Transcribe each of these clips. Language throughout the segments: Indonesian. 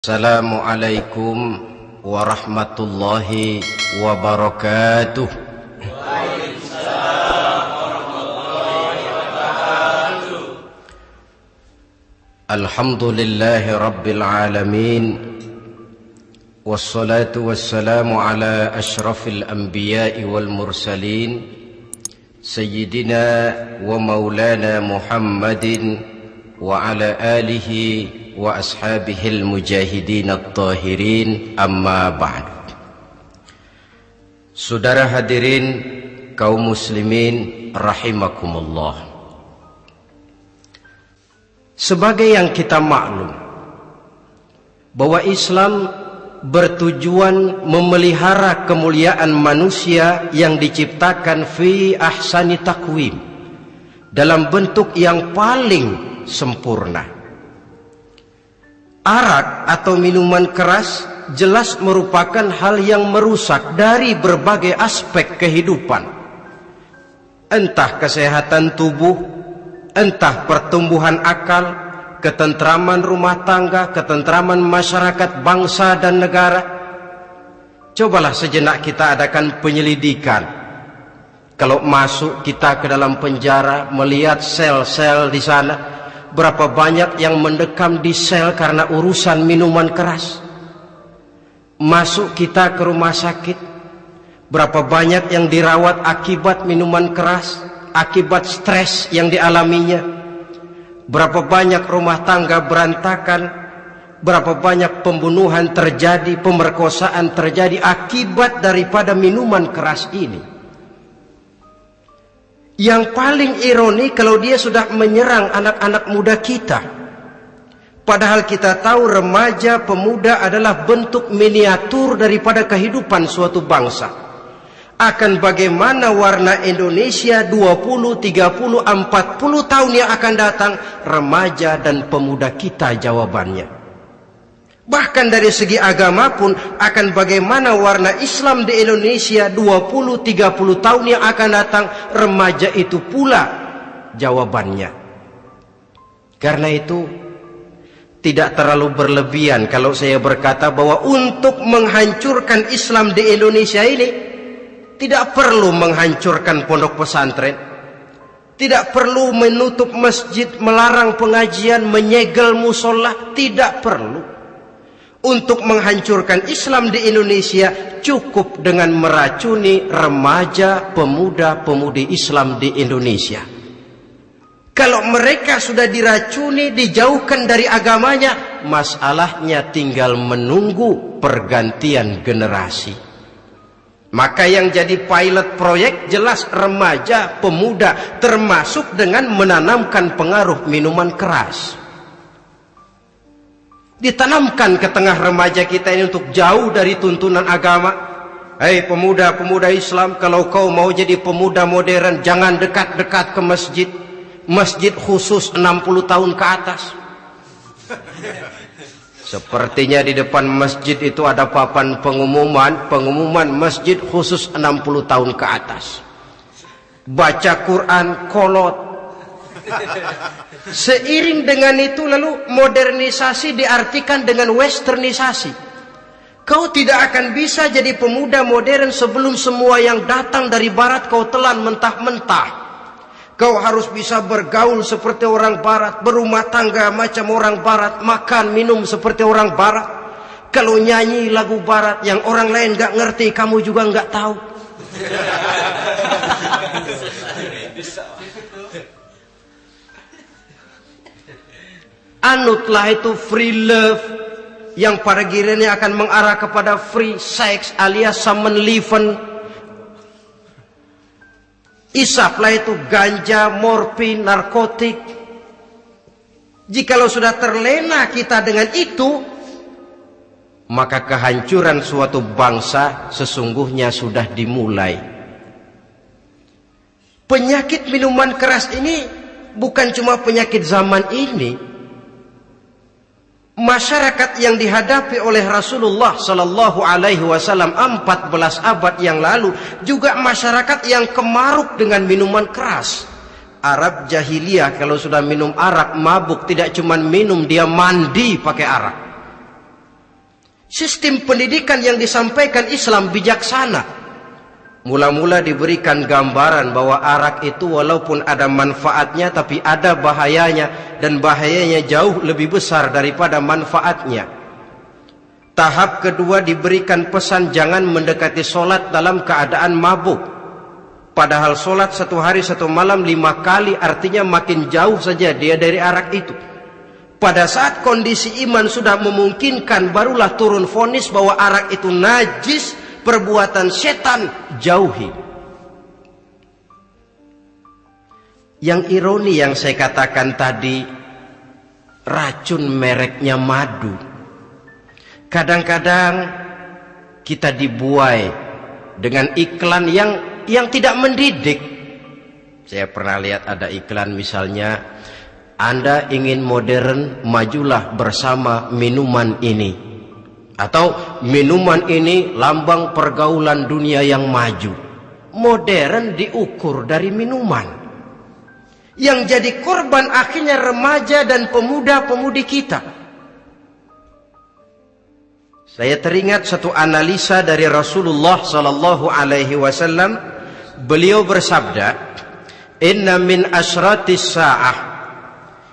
Assalamualaikum warahmatullahi wabarakatuh. Waalaikumsalam warahmatullahi wabarakatuh. Alhamdulillahi rabbil alamin. Wassalatu wassalamu ala ashrafil anbiya'i wal mursalin Sayyidina wa maulana Muhammadin wa ala alihi wa ashabihil mujahidin at-tahirin, amma ba'd. Saudara hadirin kaum muslimin rahimakumullah. Sebagai yang kita maklum bahwa Islam bertujuan memelihara kemuliaan manusia yang diciptakan fi ahsani takwim, dalam bentuk yang paling sempurna. Arak atau minuman keras jelas merupakan hal yang merusak dari berbagai aspek kehidupan, entah kesehatan tubuh, entah pertumbuhan akal, ketentraman rumah tangga, ketentraman masyarakat, bangsa dan negara. Cobalah sejenak kita adakan penyelidikan. Kalau masuk kita ke dalam penjara, melihat sel-sel di sana, berapa banyak yang mendekam di sel karena urusan minuman keras. Masuk kita ke rumah sakit, berapa banyak yang dirawat akibat minuman keras, akibat stres yang dialaminya. Berapa banyak rumah tangga berantakan, berapa banyak pembunuhan terjadi, pemerkosaan terjadi akibat daripada minuman keras ini. Yang paling ironi kalau dia sudah menyerang anak-anak muda kita. Padahal kita tahu remaja pemuda adalah bentuk miniatur daripada kehidupan suatu bangsa. Akan bagaimana warna Indonesia 20, 30, 40 tahun yang akan datang, remaja dan pemuda kita jawabannya. Bahkan dari segi agama pun, akan bagaimana warna Islam di Indonesia 20, 30 tahun yang akan datang, remaja itu pula jawabannya. Karena itu tidak terlalu berlebihan kalau saya berkata bahwa untuk menghancurkan Islam di Indonesia ini tidak perlu menghancurkan pondok pesantren, tidak perlu menutup masjid, melarang pengajian, menyegel musola, tidak perlu. Untuk menghancurkan Islam di Indonesia cukup dengan meracuni remaja, pemuda, pemudi Islam di Indonesia. Kalau mereka sudah diracuni, dijauhkan dari agamanya, masalahnya tinggal menunggu pergantian generasi. Maka yang jadi pilot proyek jelas remaja, pemuda, termasuk dengan menanamkan pengaruh minuman keras. Ditanamkan ke tengah remaja kita ini untuk jauh dari tuntunan agama. Hei pemuda-pemuda Islam, kalau kau mau jadi pemuda modern, jangan dekat-dekat ke masjid. Masjid khusus 60 tahun ke atas. Sepertinya di depan masjid itu ada papan pengumuman masjid khusus 60 tahun ke atas. Baca Quran kolot. Seiring dengan itu lalu modernisasi diartikan dengan westernisasi. Kau tidak akan bisa jadi pemuda modern sebelum semua yang datang dari barat kau telan mentah-mentah. Kau harus bisa bergaul seperti orang barat, berumah tangga macam orang barat, makan minum seperti orang barat. Kalau nyanyi lagu barat yang orang lain gak ngerti, kamu juga gak tahu. Anutlah itu free love yang pada gilirannya akan mengarah kepada free sex alias samenleven. Isaplah itu ganja, morfin, narkotik. Jikalau sudah terlena kita dengan itu, maka kehancuran suatu bangsa sesungguhnya sudah dimulai. Penyakit minuman keras ini bukan cuma penyakit zaman ini. Masyarakat yang dihadapi oleh Rasulullah Sallallahu Alaihi Wasallam 14 abad yang lalu juga masyarakat yang kemaruk dengan minuman keras. Arab jahiliyah kalau sudah minum arak mabuk, tidak cuma minum, dia mandi pakai arak. Sistem pendidikan yang disampaikan Islam bijaksana. Mula-mula diberikan gambaran bahwa arak itu walaupun ada manfaatnya tapi ada bahayanya, dan bahayanya jauh lebih besar daripada manfaatnya. Tahap kedua diberikan pesan jangan mendekati solat dalam keadaan mabuk. Padahal solat 1 hari 1 malam 5 kali, artinya makin jauh saja dia dari arak itu. Pada saat kondisi iman sudah memungkinkan, barulah turun vonis bahwa arak itu najis, perbuatan setan, jauhi. Yang ironi yang saya katakan tadi, racun mereknya madu. Kadang-kadang kita dibuai dengan iklan yang tidak mendidik. Saya pernah lihat ada iklan misalnya, Anda ingin modern, majulah bersama minuman ini. Atau minuman ini lambang pergaulan dunia yang maju. Modern diukur dari minuman. Yang jadi korban akhirnya remaja dan pemuda-pemudi kita. Saya teringat satu analisa dari Rasulullah sallallahu alaihi wasallam. Beliau bersabda, "Inna min asyratis sa'ah."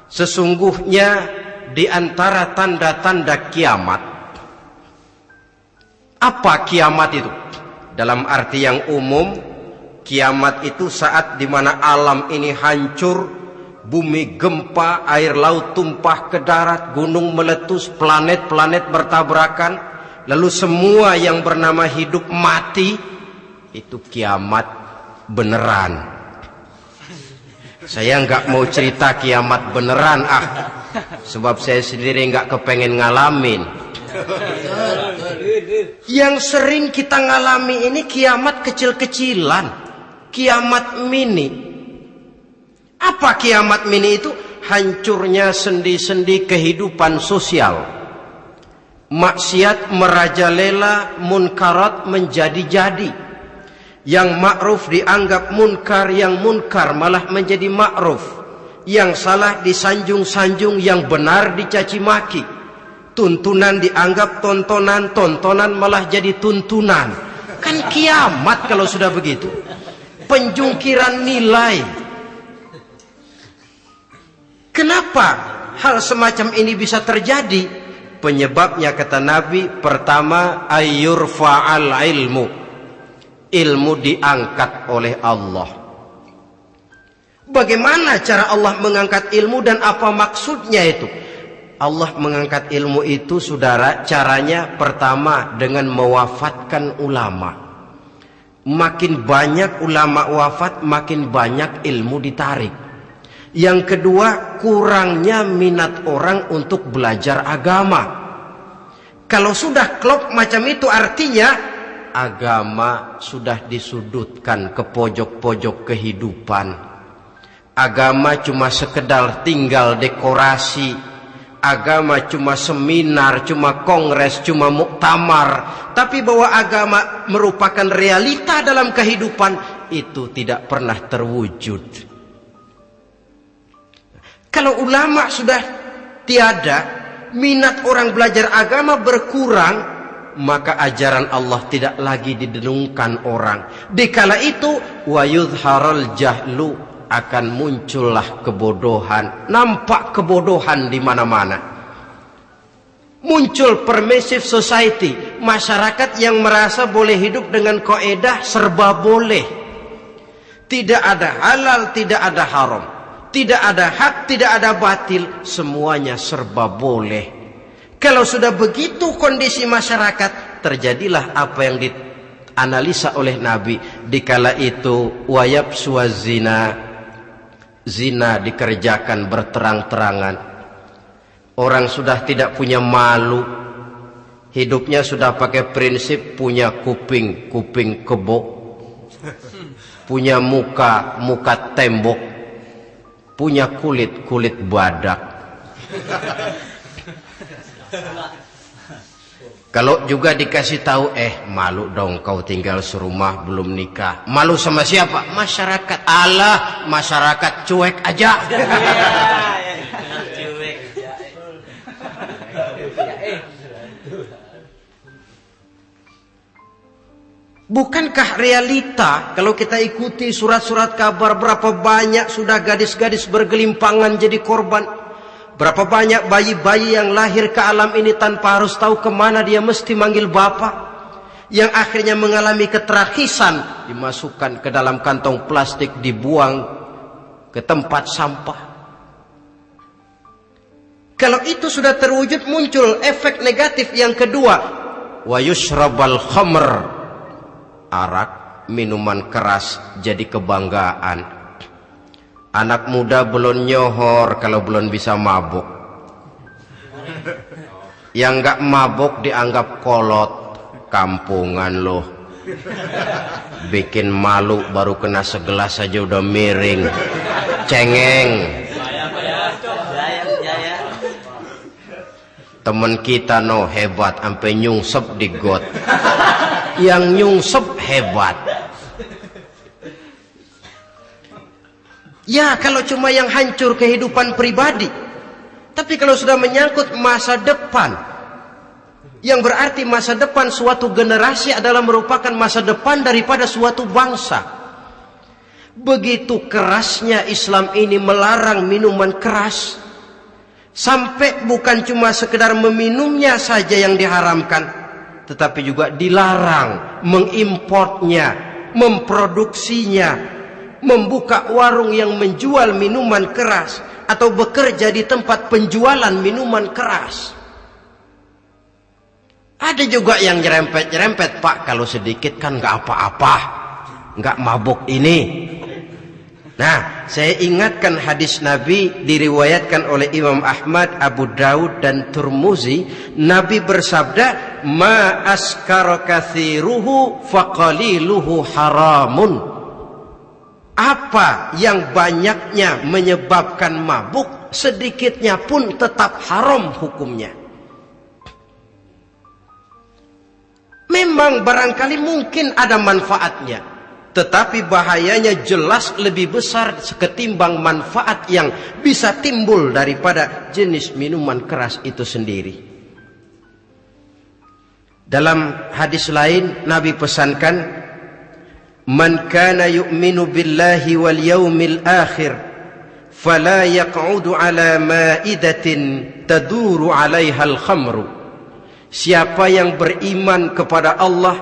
Sesungguhnya di antara tanda-tanda kiamat. Apa kiamat itu? Dalam arti yang umum, kiamat itu saat di mana alam ini hancur, bumi gempa, air laut tumpah ke darat, gunung meletus, planet-planet bertabrakan, lalu semua yang bernama hidup mati. Itu kiamat beneran. Saya nggak mau cerita kiamat beneran, sebab saya sendiri nggak kepengen ngalamin. Yang sering kita ngalami ini kiamat kecil-kecilan, kiamat mini. Apa kiamat mini itu? Hancurnya sendi-sendi kehidupan sosial. Maksiat merajalela, munkarat menjadi-jadi. Yang ma'ruf dianggap munkar, yang munkar malah menjadi ma'ruf. Yang salah disanjung-sanjung, yang benar dicaci maki. Tuntunan dianggap tontonan, tontonan malah jadi tuntunan. Kan kiamat kalau sudah begitu. Penjungkiran nilai. Kenapa hal semacam ini bisa terjadi? Penyebabnya kata Nabi, pertama ayyurfa'al ilmu. Ilmu diangkat oleh Allah. Bagaimana cara Allah mengangkat ilmu dan apa maksudnya itu? Allah mengangkat ilmu itu, saudara, caranya pertama dengan mewafatkan ulama. Makin banyak ulama wafat, makin banyak ilmu ditarik. Yang kedua, kurangnya minat orang untuk belajar agama. Kalau sudah klop macam itu, artinya agama sudah disudutkan ke pojok-pojok kehidupan. Agama cuma sekedar tinggal dekorasi. Agama cuma seminar, cuma kongres, cuma muktamar. Tapi bahwa agama merupakan realita dalam kehidupan, itu tidak pernah terwujud. Kalau ulama sudah tiada, minat orang belajar agama berkurang, maka ajaran Allah tidak lagi didenungkan orang. Dikala itu wa yudharal jahlu, akan muncullah kebodohan. Nampak kebodohan di mana-mana. Muncul permissive society, masyarakat yang merasa boleh hidup dengan kaidah serba boleh. Tidak ada halal, tidak ada haram. Tidak ada hak, tidak ada batil, semuanya serba boleh. Kalau sudah begitu kondisi masyarakat, terjadilah apa yang dianalisa oleh Nabi. Dikala itu wayab suazina, zina dikerjakan berterang-terangan. Orang sudah tidak punya malu. Hidupnya sudah pakai prinsip punya kuping, kuping kebo. Punya muka, muka tembok. Punya kulit, kulit badak. Kalau juga dikasih tahu, malu dong kau tinggal serumah belum nikah. Malu sama siapa? Masyarakat. Allah, masyarakat cuek aja. Bukankah realita kalau kita ikuti surat-surat kabar, berapa banyak sudah gadis-gadis bergelimpangan jadi korban, berapa banyak bayi-bayi yang lahir ke alam ini tanpa harus tahu kemana dia mesti manggil bapak, yang akhirnya mengalami keterakisan, dimasukkan ke dalam kantong plastik, dibuang ke tempat sampah. Kalau itu sudah terwujud, muncul efek negatif yang kedua, wa yushrabal khamr, arak, minuman keras jadi kebanggaan. Anak muda belum nyohor kalau belum bisa mabuk. Yang nggak mabuk dianggap kolot, kampungan loh. Bikin malu baru kena segelas aja udah miring, cengeng. Temen kita no hebat sampai nyungsep di got. Yang nyungsep hebat. Ya kalau cuma yang hancur kehidupan pribadi. Tapi kalau sudah menyangkut masa depan, yang berarti masa depan suatu generasi adalah merupakan masa depan daripada suatu bangsa. Begitu kerasnya Islam ini melarang minuman keras, sampai bukan cuma sekedar meminumnya saja yang diharamkan, tetapi juga dilarang mengimportnya, memproduksinya, membuka warung yang menjual minuman keras, atau bekerja di tempat penjualan minuman keras. Ada juga yang nyerempet-nyerempet, Pak, kalau sedikit kan nggak apa-apa, nggak mabuk ini. Nah, saya ingatkan hadis Nabi diriwayatkan oleh Imam Ahmad, Abu Daud dan Tirmizi. Nabi bersabda, "Ma askara katsiruhu faqaliluhu haramun." Apa yang banyaknya menyebabkan mabuk, sedikitnya pun tetap haram hukumnya. Memang barangkali mungkin ada manfaatnya, tetapi bahayanya jelas lebih besar ketimbang manfaat yang bisa timbul daripada jenis minuman keras itu sendiri. Dalam hadis lain Nabi pesankan, "Man kana yu'minu billahi wal yawmil akhir fala yaq'udu ala ma'idatin taduru 'alaiha al-khamru." Siapa yang beriman kepada Allah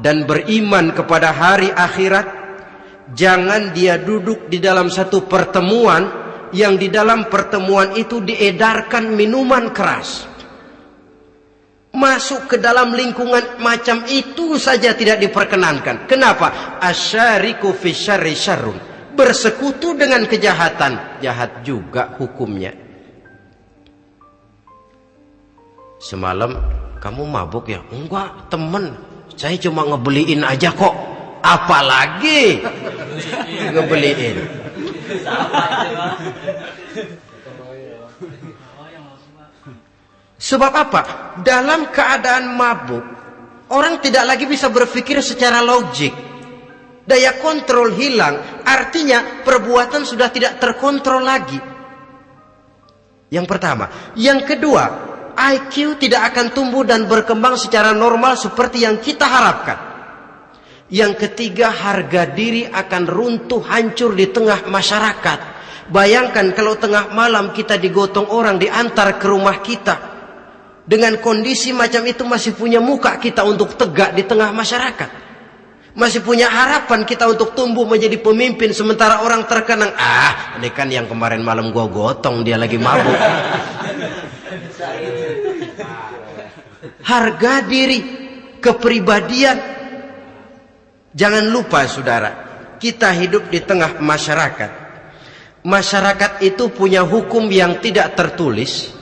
dan beriman kepada hari akhirat, jangan dia duduk di dalam satu pertemuan yang di dalam pertemuan itu diedarkan minuman keras. Masuk ke dalam lingkungan macam itu saja tidak diperkenankan. Kenapa? Asyariku fi syarri syarrun. Bersekutu dengan kejahatan, jahat juga hukumnya. Semalam kamu mabuk ya? Enggak, temen, saya cuma ngebeliin aja kok. Apalagi ngebeliin. Sebab apa? Dalam keadaan mabuk, orang tidak lagi bisa berpikir secara logik. Daya kontrol hilang, artinya perbuatan sudah tidak terkontrol lagi. Yang pertama. Yang kedua, IQ tidak akan tumbuh dan berkembang secara normal seperti yang kita harapkan. Yang ketiga, harga diri akan runtuh, hancur di tengah masyarakat. Bayangkan kalau tengah malam kita digotong orang, diantar ke rumah kita. Dengan kondisi macam itu masih punya muka kita untuk tegak di tengah masyarakat. Masih punya harapan kita untuk tumbuh menjadi pemimpin, sementara orang terkenang, ini kan yang kemarin malam gua gotong, dia lagi mabuk. Harga diri, kepribadian. Jangan lupa saudara, kita hidup di tengah masyarakat. Masyarakat itu punya hukum yang tidak tertulis,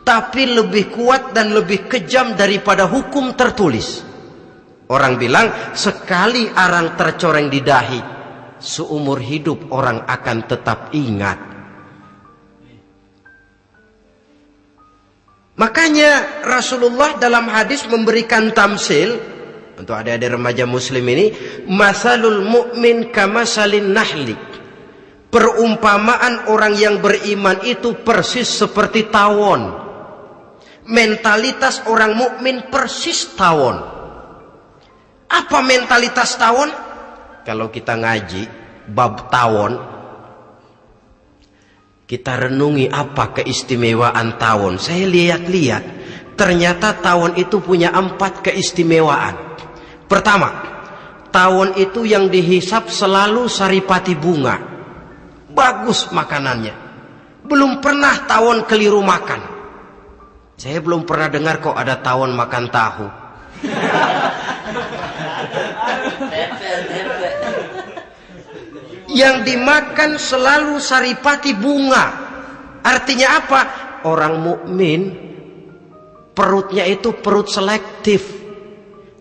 tapi lebih kuat dan lebih kejam daripada hukum tertulis. Orang bilang, sekali arang tercoreng di dahi, seumur hidup orang akan tetap ingat. Makanya Rasulullah dalam hadis memberikan tamsil untuk adik-adik remaja muslim ini, masalul mu'min kamasalin nahli. Perumpamaan orang yang beriman itu persis seperti tawon. Mentalitas orang mukmin persis tawon. Apa mentalitas tawon? Kalau kita ngaji bab tawon, kita renungi apa keistimewaan tawon. Saya lihat-lihat, ternyata tawon itu punya 4 keistimewaan. Pertama, tawon itu yang dihisap selalu saripati bunga. Bagus makanannya. Belum pernah tawon keliru makan. Saya belum pernah dengar kok ada tawon makan tahu. Yang dimakan selalu saripati bunga. Artinya apa? Orang mukmin perutnya itu perut selektif.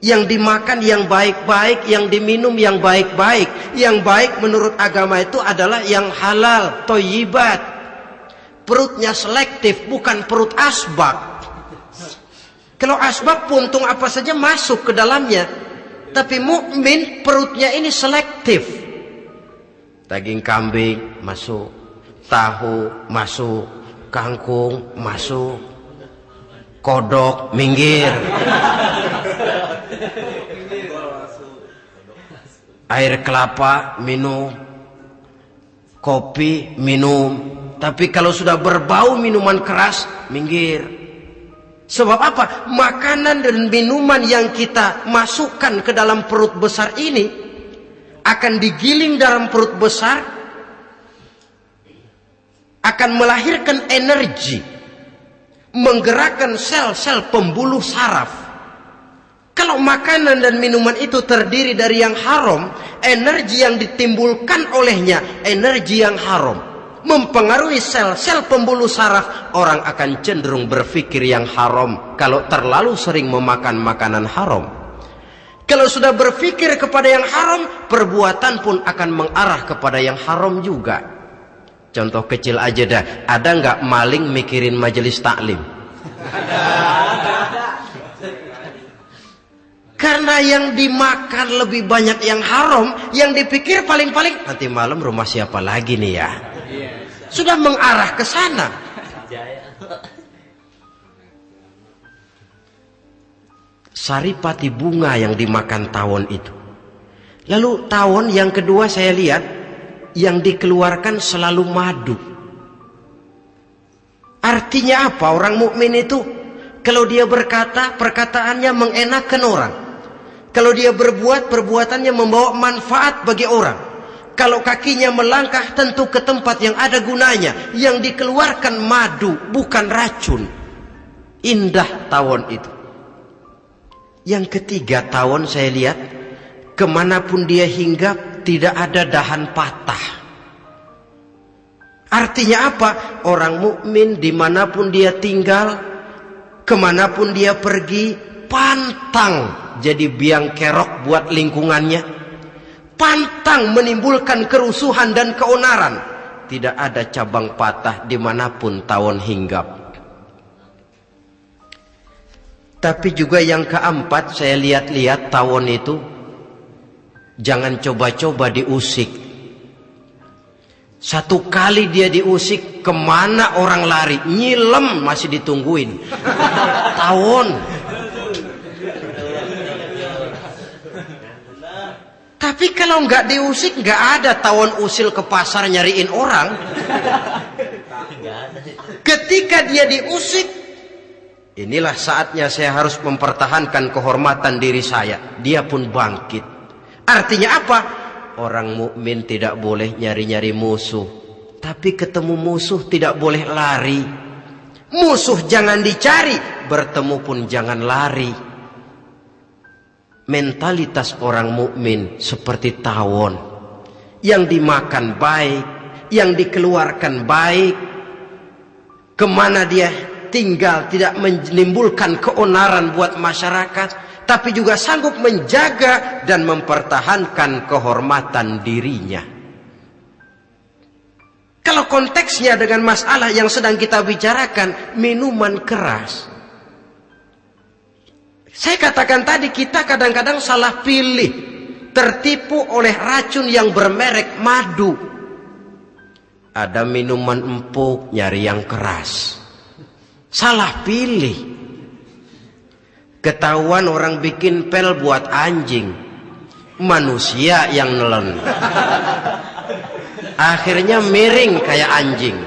Yang dimakan yang baik-baik, yang diminum yang baik-baik. Yang baik menurut agama itu adalah yang halal, thayyibat. Perutnya selektif, bukan perut asbak. Kalau asbak puntung apa saja masuk ke dalamnya. Tapi mukmin perutnya ini selektif. Daging kambing masuk, tahu masuk, kangkung masuk, kodok minggir, air kelapa minum, kopi minum. Tapi kalau sudah berbau minuman keras minggir. Sebab apa? Makanan dan minuman yang kita masukkan ke dalam perut besar ini akan digiling dalam perut besar, akan melahirkan energi, menggerakkan sel-sel pembuluh saraf. Kalau makanan dan minuman itu terdiri dari yang haram, energi yang ditimbulkan olehnya energi yang haram, mempengaruhi sel-sel pembuluh saraf. Orang akan cenderung berpikir yang haram kalau terlalu sering memakan makanan haram. Kalau sudah berpikir kepada yang haram, perbuatan pun akan mengarah kepada yang haram juga. Contoh kecil aja dah. Ada nggak maling mikirin majelis taklim? Karena yang dimakan lebih banyak yang haram, yang dipikir paling-paling nanti malam rumah siapa lagi nih ya? Sudah mengarah ke sana. Saripati bunga yang dimakan tawon itu. Lalu tawon yang kedua saya lihat yang dikeluarkan selalu madu. Artinya apa? Orang mukmin itu kalau dia berkata, perkataannya mengenakan orang. Kalau dia berbuat, perbuatannya membawa manfaat bagi orang. Kalau kakinya melangkah tentu ke tempat yang ada gunanya. Yang dikeluarkan madu, bukan racun. Indah tawon itu. Yang ketiga, tawon saya lihat kemanapun dia hinggap tidak ada dahan patah. Artinya apa? Orang mukmin dimanapun dia tinggal, kemanapun dia pergi, pantang jadi biang kerok buat lingkungannya, pantang menimbulkan kerusuhan dan keonaran. Tidak ada cabang patah dimanapun tawon hinggap. Tapi juga yang keempat, saya lihat-lihat tawon itu jangan coba-coba diusik. Satu kali dia diusik, kemana orang lari? Nyilem masih ditungguin. Tawon. Tapi kalau nggak diusik, nggak ada tawon usil ke pasar nyariin orang. Ketika dia diusik, inilah saatnya saya harus mempertahankan kehormatan diri saya. Dia pun bangkit. Artinya apa? Orang mukmin tidak boleh nyari-nyari musuh. Tapi ketemu musuh tidak boleh lari. Musuh jangan dicari, bertemu pun jangan lari. Mentalitas orang mukmin seperti tawon. Yang dimakan baik, yang dikeluarkan baik. Kemana dia tinggal tidak menimbulkan keonaran buat masyarakat, tapi juga sanggup menjaga dan mempertahankan kehormatan dirinya. Kalau konteksnya dengan masalah yang sedang kita bicarakan, minuman keras, saya katakan tadi kita kadang-kadang salah pilih, tertipu oleh racun yang bermerek madu. Ada minuman empuk nyari yang keras, salah pilih. Ketahuan orang bikin pel buat anjing, manusia yang nelen. Akhirnya miring kayak anjing.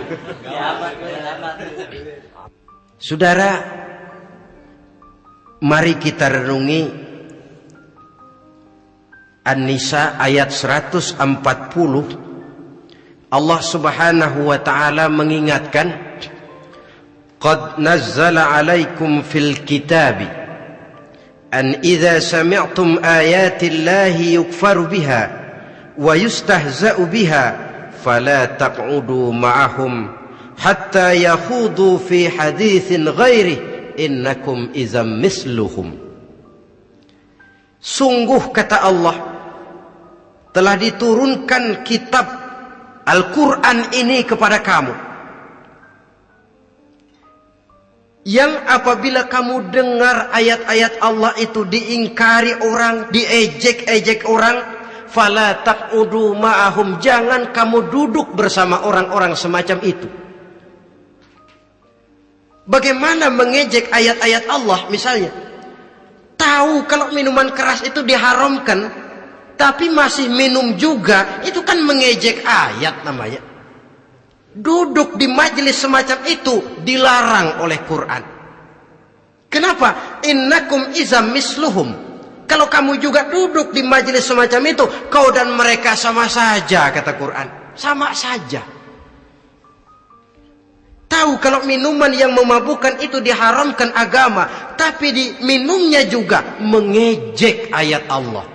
Saudara, mari kita renungi An-Nisa ayat 140. Allah Subhanahu wa taala mengingatkan, "Qad nazzala 'alaikum fil kitabi an idza sami'tum ayati Allahi yukfaru biha wa yustahza'u biha fala taq'udu ma'ahum hatta yakhudu fi haditsin ghairi innakum idzam misluhum." Sungguh, kata Allah, telah diturunkan kitab Al-Quran ini kepada kamu, yang apabila kamu dengar ayat-ayat Allah itu diingkari orang, diejek-ejek orang, fala taq'udu ma'ahum, jangan kamu duduk bersama orang-orang semacam itu. Bagaimana mengejek ayat-ayat Allah? Misalnya, tahu kalau minuman keras itu diharamkan, tapi masih minum juga, itu kan mengejek ayat namanya. Duduk di majelis semacam itu dilarang oleh Quran. Kenapa? Innakum izam misluhum. Kalau kamu juga duduk di majelis semacam itu, kau dan mereka sama saja, kata Quran. Sama saja. Tahu kalau minuman yang memabukkan itu diharamkan agama, tapi diminumnya juga mengejek ayat Allah.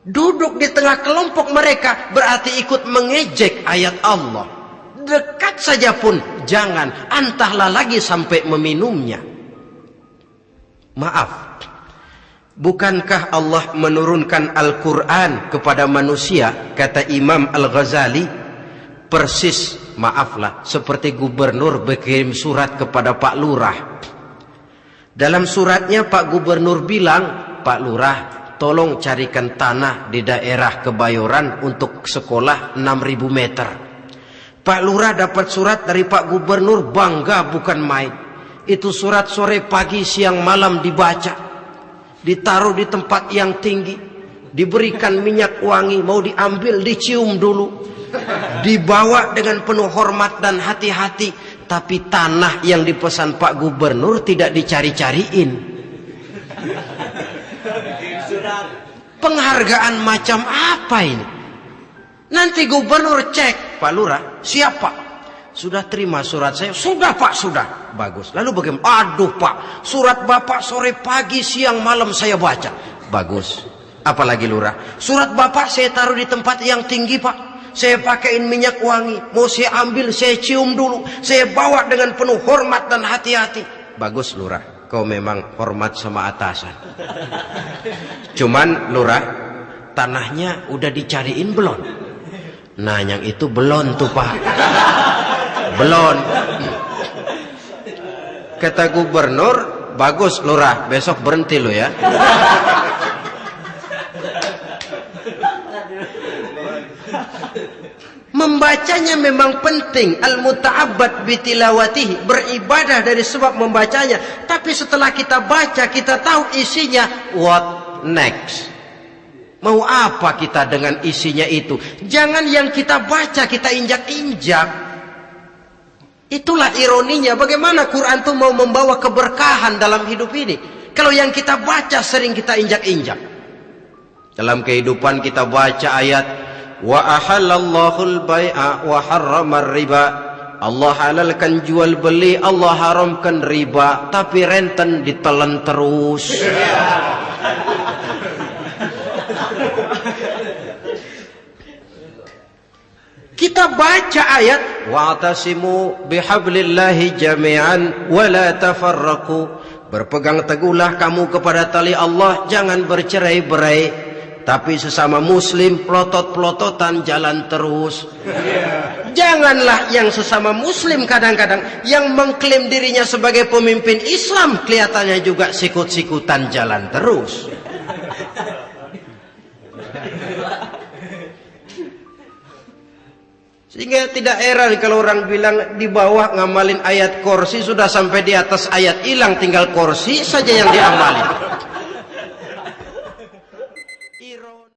Duduk di tengah kelompok mereka berarti ikut mengejek ayat Allah. Dekat saja pun jangan, entahlah lagi sampai meminumnya. Maaf, bukankah Allah menurunkan Al-Quran kepada manusia, kata Imam Al-Ghazali, persis, maaflah, seperti gubernur berkirim surat kepada Pak Lurah. Dalam suratnya Pak Gubernur bilang, Pak Lurah, tolong carikan tanah di daerah Kebayoran untuk sekolah 6.000 meter. Pak Lurah dapat surat dari Pak Gubernur, bangga bukan main. Itu surat sore, pagi, siang, malam dibaca. Ditaruh di tempat yang tinggi. Diberikan minyak wangi, mau diambil dicium dulu. Dibawa dengan penuh hormat dan hati-hati. Tapi tanah yang dipesan Pak Gubernur tidak dicari-cariin. Penghargaan macam apa ini? Nanti gubernur cek, Pak Lurah, siapa? Sudah terima surat saya? Sudah Pak, sudah. Bagus. Lalu bagaimana? Aduh Pak, surat Bapak sore, pagi, siang, malam saya baca. Bagus. Apalagi Lurah? Surat Bapak saya taruh di tempat yang tinggi Pak. Saya pakaiin minyak wangi. Mau saya ambil, saya cium dulu. Saya bawa dengan penuh hormat dan hati-hati. Bagus Lurah, kau memang hormat sama atasan. Cuman Lurah, tanahnya udah dicariin belum? Nah yang itu belum tuh Pak. Belum. Kata gubernur, bagus Lurah, besok berhenti lo ya. Membacanya memang penting, al-muta'abbad bitilawatihi, beribadah dari sebab membacanya. Tapi setelah kita baca, kita tahu isinya, what next? Mau apa kita dengan isinya itu? Jangan yang kita baca kita injak-injak. Itulah ironinya, bagaimana Quran itu mau membawa keberkahan dalam hidup ini. Kalau yang kita baca sering kita injak-injak. Dalam kehidupan kita baca ayat, wa ahallallahul bai'a wa harramar riba. Allah halalkan jual beli, Allah haramkan riba, tapi renten ditelan terus. Kita baca ayat, wa'tasimu bihablillahi jami'an wa la tafarraqu. Berpegang teguhlah kamu kepada tali Allah, jangan bercerai-berai. Tapi sesama muslim pelotot-pelototan jalan terus. Janganlah yang sesama muslim kadang-kadang yang mengklaim dirinya sebagai pemimpin Islam kelihatannya juga sikut-sikutan jalan terus. Sehingga tidak heran kalau orang bilang di bawah ngamalin ayat kursi sudah sampai di atas ayat hilang, tinggal kursi saja yang diamalin.